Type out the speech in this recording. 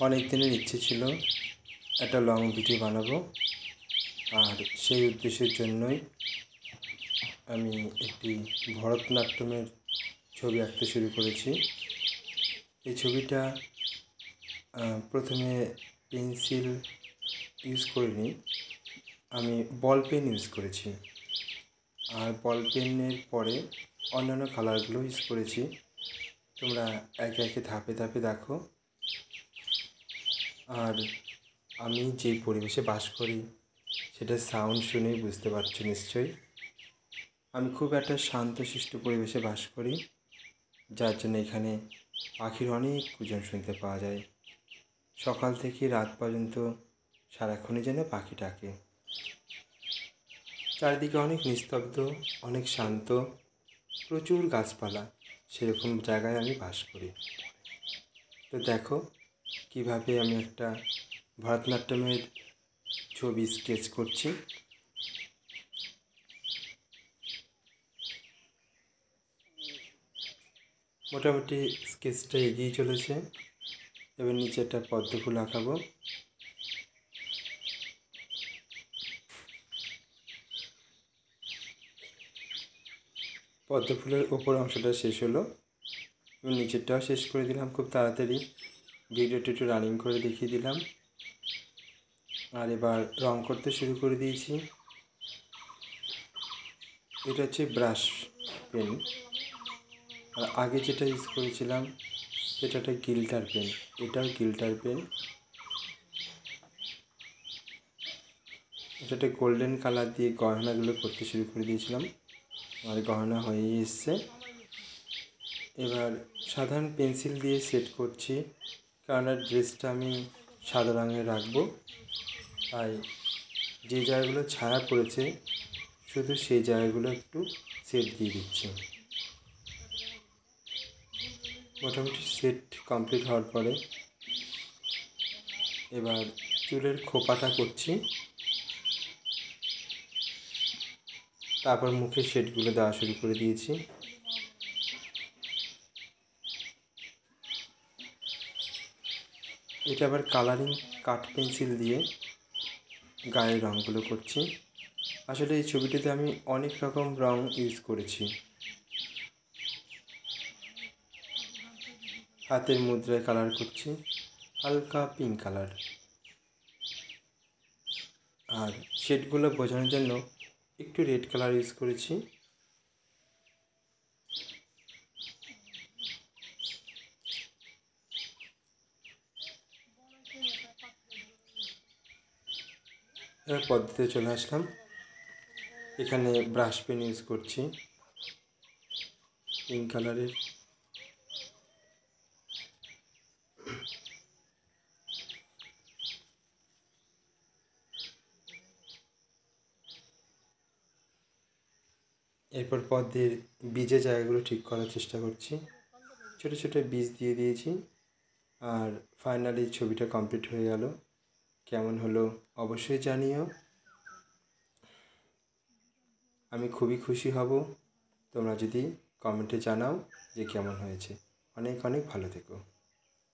অনেক দিনের ইচ্ছে ছিল একটা লং ভিডিও বানাবো, আর সেই উদ্দেশ্যের জন্যই আমি একটি ভরতনাট্যমের ছবি আঁকতে শুরু করেছি। এই ছবিটা প্রথমে পেন্সিল ইউজ করিনি, আমি বল পেন ইউজ করেছি। আর বল পেনের পরে অন্যান্য কালারগুলো ইউজ করেছি। তোমরা একে একে ধাপে ধাপে দেখো। আর আমি যে পরিবেশে বাস করি সেটা সাউন্ড শুনেই বুঝতে পারছো নিশ্চয়ই। আমি খুব একটা শান্তশিষ্ট পরিবেশে বাস করি, যার জন্য এখানে পাখির অনেক কুজন শুনতে পাওয়া যায়। সকাল থেকে রাত পর্যন্ত সারাক্ষণই যেন পাখি ডাকে। চারিদিকে অনেক নিস্তব্ধ, অনেক শান্ত, প্রচুর গাছপালা, সেরকম জায়গায় আমি বাস করি। তো দেখো কিভাবে আমি একটা ভরতনাট্যমের ছবি স্কেচ করছি। মোটামুটি স্কেচটা এগিয়ে চলেছে। এবার নিচে একটা পদ্ম ফুল আঁকাবো। পদ্ম ফুলের ওপর অংশটা শেষ হলো, এবং নিচেরটাও শেষ করে দিলাম খুব তাড়াতাড়ি। ভিডিওটা একটু রানিং করে দেখিয়ে দিলাম। আর এবার রং করতে শুরু করে দিয়েছি। এটা হচ্ছে ব্রাশ পেন, আর আগে যেটা ইউজ করেছিলাম সেটা একটা গিল্টার পেন। এটাও গিল্টার পেন। এটা একটা গোল্ডেন কালার দিয়ে গহনাগুলো করতে শুরু করে দিয়েছিলাম, আর গহনা হয়েই এসছে। এবার সাধারণ পেন্সিল দিয়ে সেট করছি, কারণ ড্রেসটা আমি সাদা রঙের রাখবো। তাই যে জায়গাগুলো ছায়া পড়েছে শুধু সেই জায়গাগুলো একটু সেট দিয়ে দিচ্ছি। মোটামুটি সেট কমপ্লিট হওয়ার পরে এবার চুলের খোপাটা করছি, তারপর মুখের শেডগুলো দেওয়া শুরু করে দিয়েছি। এটা আবার কালারিং কাঠ পেন্সিল দিয়ে গায়ের রঙগুলো করছি। আসলে এই ছবিটিতে আমি অনেক রকম রং ইউজ করেছি। হাতের মুদ্রায় কালার করছি, হালকা পিঙ্ক কালার। আর শেডগুলো বোঝানোর জন্য একটু রেড কালার ইউজ করেছি। এবার পদ্ধতিতে চলে আসলাম। এখানে ব্রাশ পেন ইউজ করছি পিঙ্ক কালারের। এরপর পদ্মের বীজের জায়গাগুলো ঠিক করার চেষ্টা করছি। ছোটো ছোটো বীজ দিয়ে দিয়েছি। আর ফাইনালি ছবিটা কমপ্লিট হয়ে গেল। কেমন হলো অবশ্যই জানিও। আমি খুবই খুশি হব তোমরা যদি কমেন্টে জানাও যে কেমন হয়েছে। অনেক অনেক ভালো থেকো।